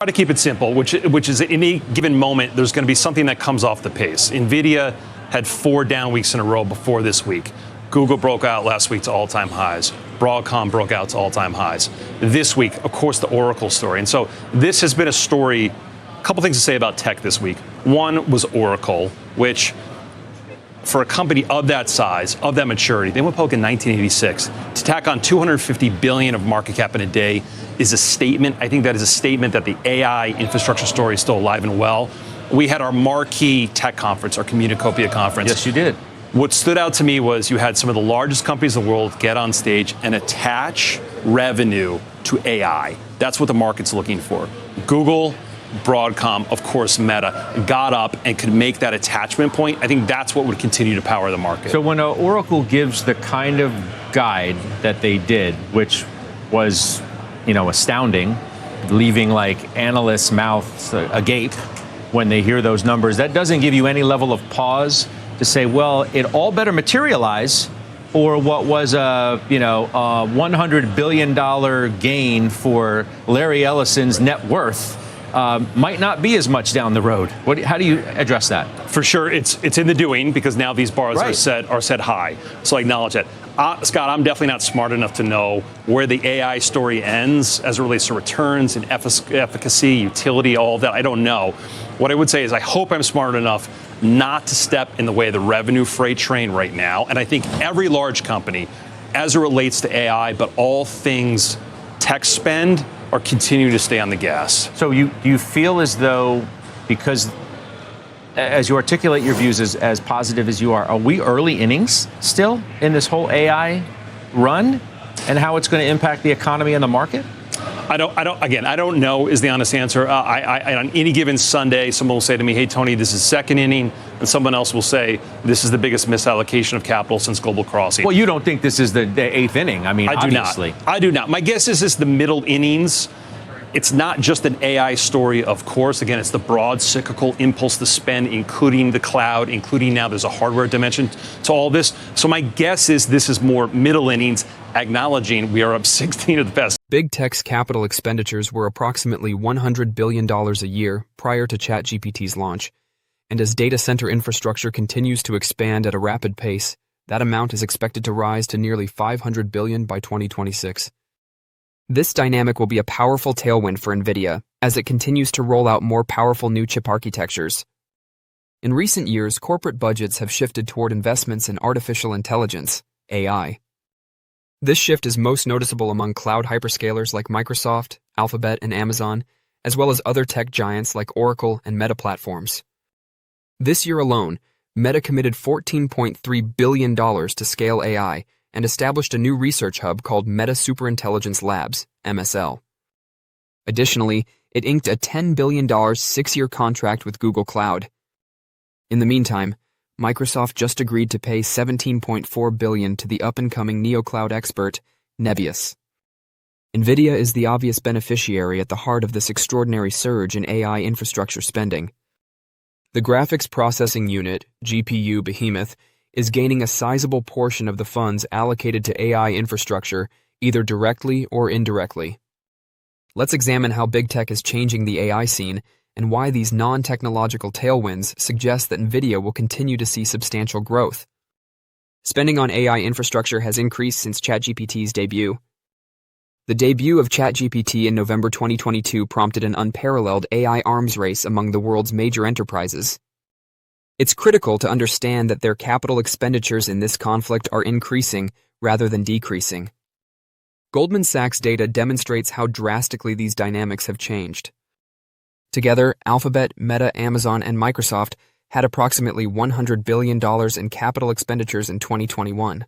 Try to keep it simple, which is at any given moment, there's going to be something that comes off the pace. NVIDIA had 4 down weeks in a row before this week. Google broke out last week to all-time highs. Broadcom broke out to all-time highs. This week, of course, the Oracle story. And so this has been a story, a couple things to say about tech this week. One was Oracle, which for a company of that size, of that maturity, they went public in 1986. To tack on $250 billion of market cap in a day is a statement. I think that is a statement that the AI infrastructure story is still alive and well. We had our marquee tech conference, our Communicopia conference. Yes, you did. What stood out to me was you had some of the largest companies in the world get on stage and attach revenue to AI. That's what the market's looking for. Google, Broadcom, of course, Meta, got up and could make that attachment point. I think that's what would continue to power the market. So when Oracle gives the kind of guide that they did, which was, astounding, leaving like analysts' mouths agape when they hear those numbers, that doesn't give you any level of pause to say, well, it all better materialize, or what was a $100 billion gain for Larry Ellison's net worth might not be as much down the road. How do you address that? For sure, it's in the doing, because now these bars right. are set high. So I acknowledge that. Scott, I'm definitely not smart enough to know where the AI story ends as it relates to returns and efficacy, utility, all of that. I don't know. What I would say is I hope I'm smart enough not to step in the way of the revenue freight train right now. And I think every large company, as it relates to AI, but all things tech spend, are continuing to stay on the gas. So you feel as though, because as you articulate your views as positive as you are we early innings still in this whole AI run and how it's going to impact the economy and the market? I don't know is the honest answer. On any given Sunday, someone will say to me, hey, Tony, this is second inning. And someone else will say, this is the biggest misallocation of capital since Global Crossing. Well, you don't think this is the 8th inning. I mean, obviously. I do not. My guess is this is the middle innings. It's not just an AI story, of course. Again, it's the broad cyclical impulse to spend, including the cloud, including now there's a hardware dimension to all this. So my guess is this is more middle innings, acknowledging we are up 16 of the best. Big tech's capital expenditures were approximately $100 billion a year prior to ChatGPT's launch. And as data center infrastructure continues to expand at a rapid pace, that amount is expected to rise to nearly $500 billion by 2026. This dynamic will be a powerful tailwind for NVIDIA as it continues to roll out more powerful new chip architectures. In recent years, corporate budgets have shifted toward investments in artificial intelligence, AI. This shift is most noticeable among cloud hyperscalers like Microsoft, Alphabet, and Amazon, as well as other tech giants like Oracle and Meta platforms. This year alone, Meta committed $14.3 billion to scale AI and established a new research hub called Meta Superintelligence Labs, MSL. Additionally, it inked a $10 billion 6-year contract with Google Cloud. In the meantime, Microsoft just agreed to pay $17.4 billion to the up-and-coming neocloud expert, Nebius. NVIDIA is the obvious beneficiary at the heart of this extraordinary surge in AI infrastructure spending. The graphics processing unit, GPU behemoth, is gaining a sizable portion of the funds allocated to AI infrastructure, either directly or indirectly. Let's examine how big tech is changing the AI scene and why these non-technological tailwinds suggest that NVIDIA will continue to see substantial growth. Spending on AI infrastructure has increased since ChatGPT's debut. The debut of ChatGPT in November 2022 prompted an unparalleled AI arms race among the world's major enterprises. It's critical to understand that their capital expenditures in this conflict are increasing rather than decreasing. Goldman Sachs data demonstrates how drastically these dynamics have changed. Together, Alphabet, Meta, Amazon, and Microsoft had approximately $100 billion in capital expenditures in 2021.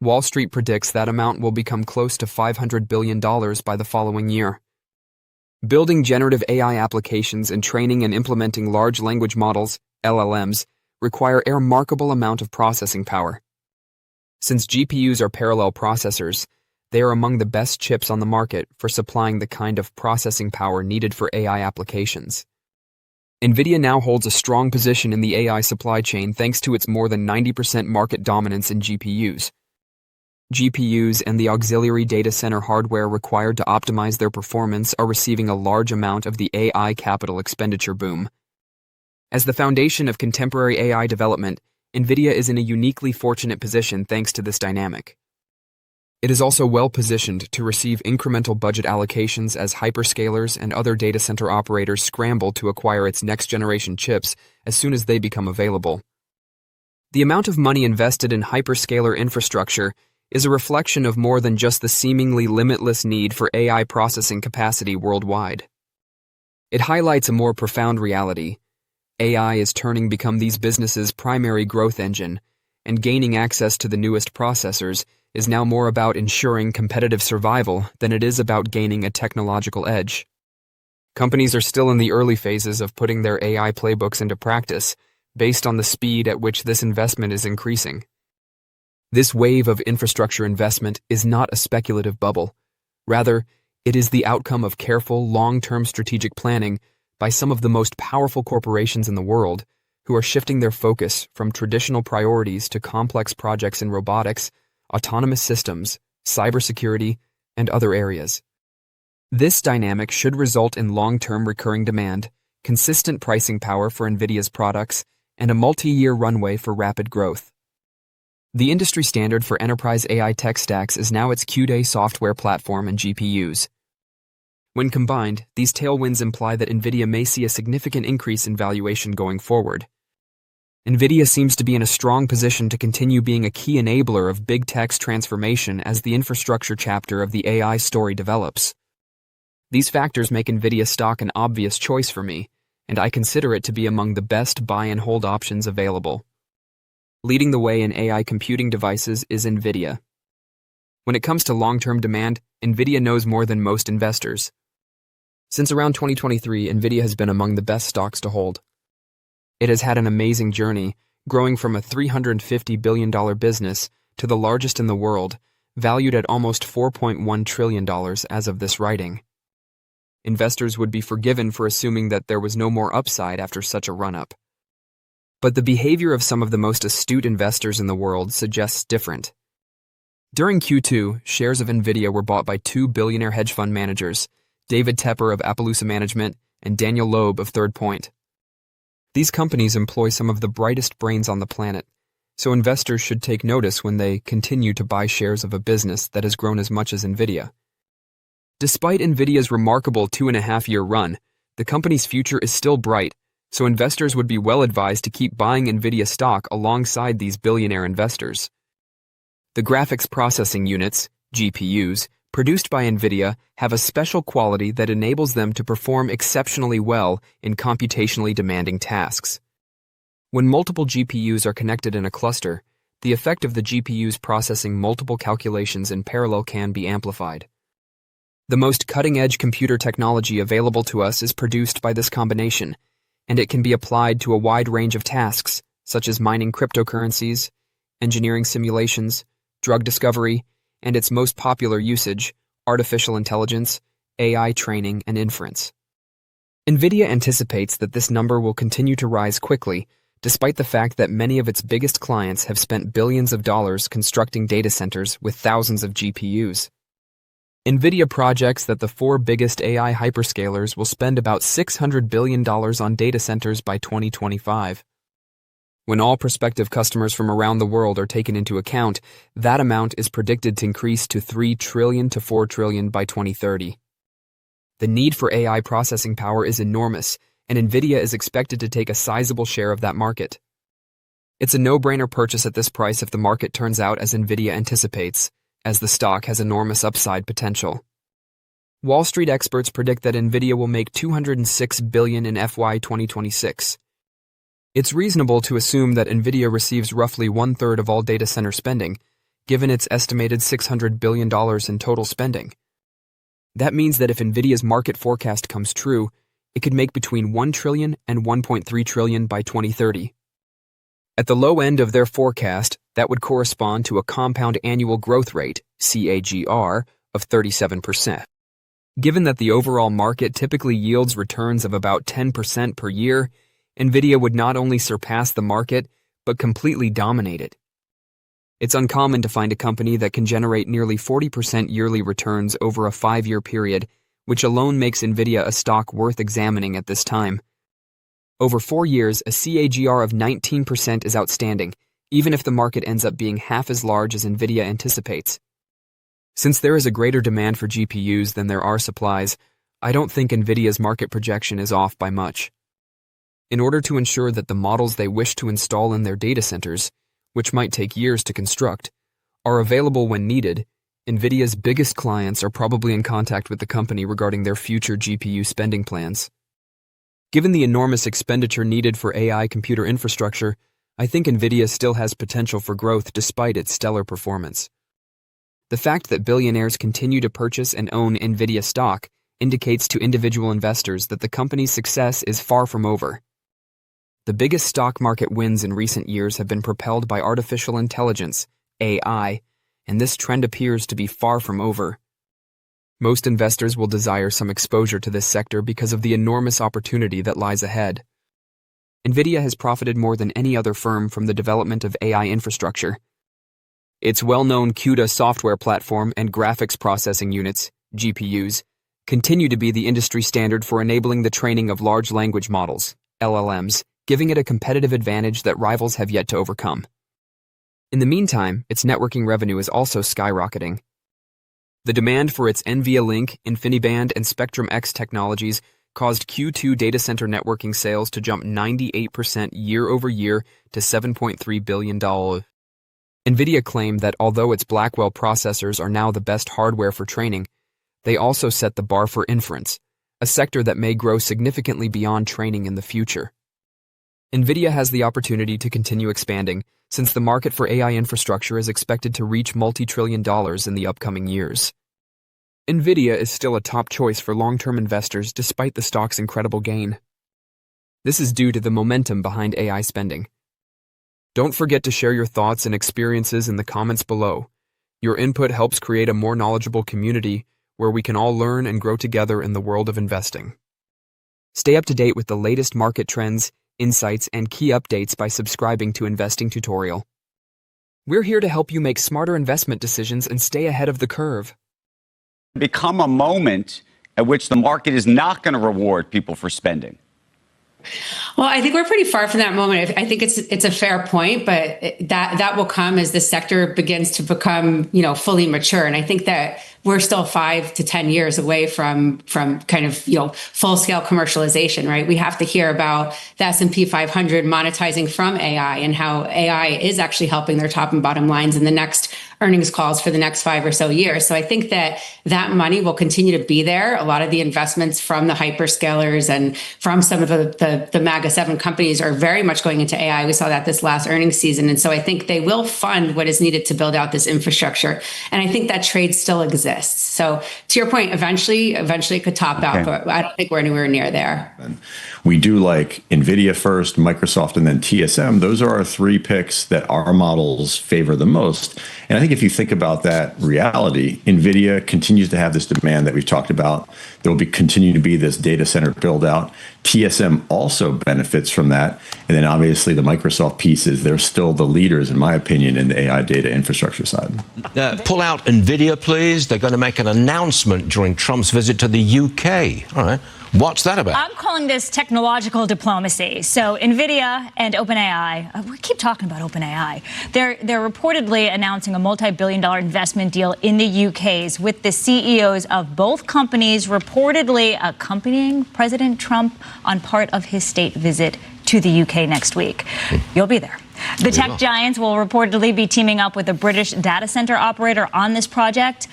Wall Street predicts that amount will become close to $500 billion by the following year. Building generative AI applications and training and implementing large language models, LLMs, require a remarkable amount of processing power. Since GPUs are parallel processors, they are among the best chips on the market for supplying the kind of processing power needed for AI applications. NVIDIA now holds a strong position in the AI supply chain thanks to its more than 90% market dominance in GPUs. GPUs and the auxiliary data center hardware required to optimize their performance are receiving a large amount of the AI capital expenditure boom. As the foundation of contemporary AI development, NVIDIA is in a uniquely fortunate position thanks to this dynamic. It is also well positioned to receive incremental budget allocations as hyperscalers and other data center operators scramble to acquire its next-generation chips as soon as they become available. The amount of money invested in hyperscaler infrastructure is a reflection of more than just the seemingly limitless need for AI processing capacity worldwide. It highlights a more profound reality. AI is become these businesses' primary growth engine, and gaining access to the newest processors is now more about ensuring competitive survival than it is about gaining a technological edge. Companies are still in the early phases of putting their AI playbooks into practice, based on the speed at which this investment is increasing. This wave of infrastructure investment is not a speculative bubble. Rather, it is the outcome of careful, long-term strategic planning by some of the most powerful corporations in the world, who are shifting their focus from traditional priorities to complex projects in robotics, autonomous systems, cybersecurity, and other areas. This dynamic should result in long-term recurring demand, consistent pricing power for NVIDIA's products, and a multi-year runway for rapid growth. The industry standard for enterprise AI tech stacks is now its CUDA software platform and GPUs. When combined, these tailwinds imply that NVIDIA may see a significant increase in valuation going forward. NVIDIA seems to be in a strong position to continue being a key enabler of big tech's transformation as the infrastructure chapter of the AI story develops. These factors make NVIDIA stock an obvious choice for me, and I consider it to be among the best buy and hold options available. Leading the way in AI computing devices is NVIDIA. When it comes to long-term demand, NVIDIA knows more than most investors. Since around 2023, NVIDIA has been among the best stocks to hold. It has had an amazing journey, growing from a $350 billion business to the largest in the world, valued at almost $4.1 trillion as of this writing. Investors would be forgiven for assuming that there was no more upside after such a run-up. But the behavior of some of the most astute investors in the world suggests different. During Q2, shares of NVIDIA were bought by two billionaire hedge fund managers, David Tepper of Appaloosa Management and Daniel Loeb of Third Point. These companies employ some of the brightest brains on the planet, so investors should take notice when they continue to buy shares of a business that has grown as much as NVIDIA. Despite NVIDIA's remarkable 2.5-year run, the company's future is still bright, so investors would be well advised to keep buying NVIDIA stock alongside these billionaire investors. The graphics processing units, GPUs, produced by NVIDIA have a special quality that enables them to perform exceptionally well in computationally demanding tasks. When multiple GPUs are connected in a cluster, the effect of the GPUs processing multiple calculations in parallel can be amplified. The most cutting-edge computer technology available to us is produced by this combination, and it can be applied to a wide range of tasks, such as mining cryptocurrencies, engineering simulations, drug discovery, and its most popular usage, artificial intelligence, AI training, and inference. NVIDIA anticipates that this number will continue to rise quickly, despite the fact that many of its biggest clients have spent billions of dollars constructing data centers with thousands of GPUs. NVIDIA projects that the four biggest AI hyperscalers will spend about $600 billion on data centers by 2025. When all prospective customers from around the world are taken into account, that amount is predicted to increase to $3 trillion to $4 trillion by 2030. The need for AI processing power is enormous, and NVIDIA is expected to take a sizable share of that market. It's a no-brainer purchase at this price if the market turns out as NVIDIA anticipates, as the stock has enormous upside potential. Wall Street experts predict that NVIDIA will make $206 billion in FY 2026. It's reasonable to assume that NVIDIA receives roughly one-third of all data center spending, given its estimated $600 billion in total spending. That means that if NVIDIA's market forecast comes true, it could make between $1 trillion and $1.3 trillion by 2030. At the low end of their forecast, that would correspond to a compound annual growth rate, CAGR, of 37%. Given that the overall market typically yields returns of about 10% per year, NVIDIA would not only surpass the market, but completely dominate it. It's uncommon to find a company that can generate nearly 40% yearly returns over a 5-year period, which alone makes NVIDIA a stock worth examining at this time. Over 4 years, a CAGR of 19% is outstanding, even if the market ends up being half as large as NVIDIA anticipates. Since there is a greater demand for GPUs than there are supplies, I don't think NVIDIA's market projection is off by much. In order to ensure that the models they wish to install in their data centers, which might take years to construct, are available when needed, NVIDIA's biggest clients are probably in contact with the company regarding their future GPU spending plans. Given the enormous expenditure needed for AI computer infrastructure, I think NVIDIA still has potential for growth despite its stellar performance. The fact that billionaires continue to purchase and own NVIDIA stock indicates to individual investors that the company's success is far from over. The biggest stock market wins in recent years have been propelled by artificial intelligence, AI, and this trend appears to be far from over. Most investors will desire some exposure to this sector because of the enormous opportunity that lies ahead. NVIDIA has profited more than any other firm from the development of AI infrastructure. Its well-known CUDA software platform and graphics processing units, GPUs, continue to be the industry standard for enabling the training of large language models, LLMs, giving it a competitive advantage that rivals have yet to overcome. In the meantime, its networking revenue is also skyrocketing. The demand for its NVLink, InfiniBand, and Spectrum-X technologies caused Q2 data center networking sales to jump 98% year over year to $7.3 billion. NVIDIA claimed that although its Blackwell processors are now the best hardware for training, they also set the bar for inference, a sector that may grow significantly beyond training in the future. NVIDIA has the opportunity to continue expanding, since the market for AI infrastructure is expected to reach multi-trillion dollars in the upcoming years. NVIDIA is still a top choice for long-term investors despite the stock's incredible gain. This is due to the momentum behind AI spending. Don't forget to share your thoughts and experiences in the comments below. Your input helps create a more knowledgeable community where we can all learn and grow together in the world of investing. Stay up to date with the latest market trends, insights, and key updates by subscribing to Investing Tutorial. We're here to help you make smarter investment decisions and stay ahead of the curve. Become a moment at which the market is not going to reward people for spending. Well, I think we're pretty far from that moment. I think it's a fair point, but that will come as the sector begins to become, fully mature. And I think that we're still 5 to 10 years away from kind of, full scale commercialization, right? We have to hear about the S&P 500 monetizing from AI and how AI is actually helping their top and bottom lines in the next earnings calls for the next 5 or so years. So I think that money will continue to be there. A lot of the investments from the hyperscalers and from some of the MAGA 7 companies are very much going into AI. We saw that this last earnings season. And so I think they will fund what is needed to build out this infrastructure. And I think that trade still exists. So to your point, eventually it could top out, but I don't think we're anywhere near there. And we do like NVIDIA first, Microsoft, and then TSM. Those are our 3 picks that our models favor the most. And I think if you think about that reality, NVIDIA continues to have this demand that we've talked about. There will continue to be this data center build out. TSM also benefits from that. And then obviously the Microsoft pieces, they're still the leaders, in my opinion, in the AI data infrastructure side. Pull out NVIDIA, please. They're going to make an announcement during Trump's visit to the UK. All right. What's that about? I'm calling this technological diplomacy. So NVIDIA and OpenAI, we keep talking about OpenAI. They're reportedly announcing a multi-billion-dollar investment deal in the UK's with the CEOs of both companies reportedly accompanying President Trump on part of his state visit to the UK next week. You'll be there. The tech giants will reportedly be teaming up with a British data center operator on this project.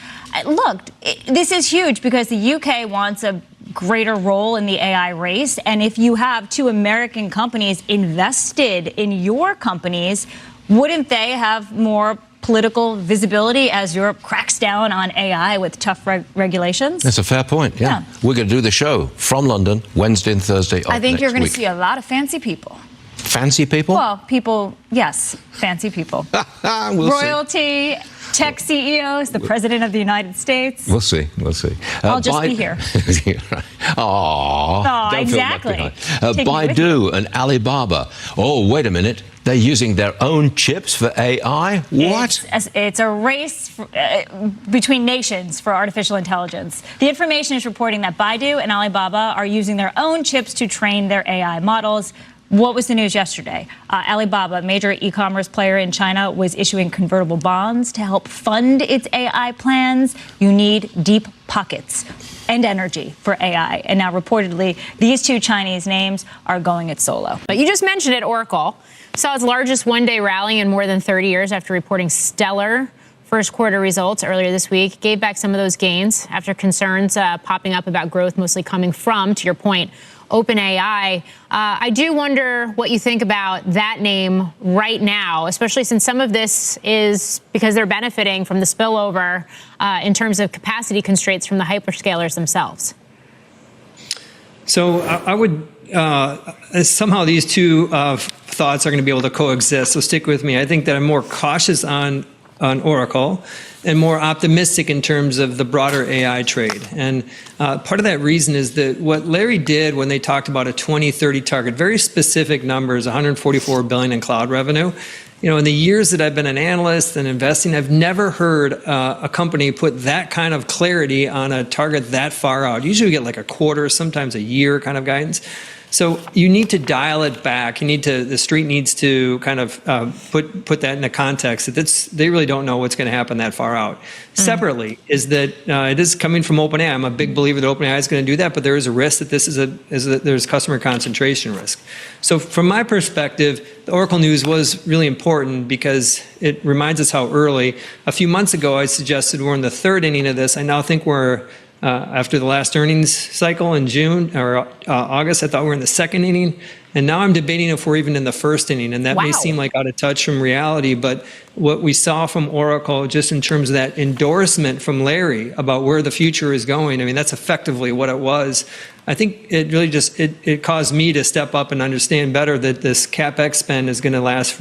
Look, this is huge because the UK wants a greater role in the AI race. And if you have 2 American companies invested in your companies, wouldn't they have more political visibility as Europe cracks down on AI with tough regulations? That's a fair point, yeah. We're going to do the show from London Wednesday and Thursday. I think you're going to see a lot of fancy people. Fancy people? Well, people, yes, fancy people. Royalty, tech CEOs, the President of the United States. We'll see. I'll just be here. Aww. Exactly. Feel left behind. Baidu and Alibaba. Oh, wait a minute. They're using their own chips for AI? What? It's a race between nations for artificial intelligence. The information is reporting that Baidu and Alibaba are using their own chips to train their AI models. What was the news yesterday? Alibaba, a major e-commerce player in China, was issuing convertible bonds to help fund its AI plans. You need deep pockets and energy for AI. And now reportedly, these two Chinese names are going it solo. But you just mentioned it, Oracle saw its largest one-day rally in more than 30 years after reporting stellar first quarter results earlier this week. Gave back some of those gains after concerns popping up about growth mostly coming from, to your point, OpenAI. I do wonder what you think about that name right now, especially since some of this is because they're benefiting from the spillover in terms of capacity constraints from the hyperscalers themselves. So I would somehow these two thoughts are going to be able to coexist. So stick with me. I think that I'm more cautious on Oracle and more optimistic in terms of the broader AI trade. And part of that reason is that what Larry did when they talked about a 2030 target, very specific numbers, 144 billion in cloud revenue. You know, in the years that I've been an analyst and investing, I've never heard a company put that kind of clarity on a target that far out. Usually we get like a quarter, sometimes a year kind of guidance. So you need to dial it back. You need to, the street needs to kind of put that into context. That they really don't know what's going to happen that far out. Separately is that it is coming from OpenAI. I'm a big believer that OpenAI is going to do that, but there is a risk that this there's customer concentration risk. So from my perspective, the Oracle news was really important because it reminds us how early. A few months ago, I suggested we're in the third inning of this. I now think we're after the last earnings cycle in June or August, I thought we were in the second inning. And now I'm debating if we're even in the first inning. And that may seem like out of touch from reality. But what we saw from Oracle, just in terms of that endorsement from Larry about where the future is going, I mean, that's effectively what it was. I think it really just, it caused me to step up and understand better that this CapEx spend is going to last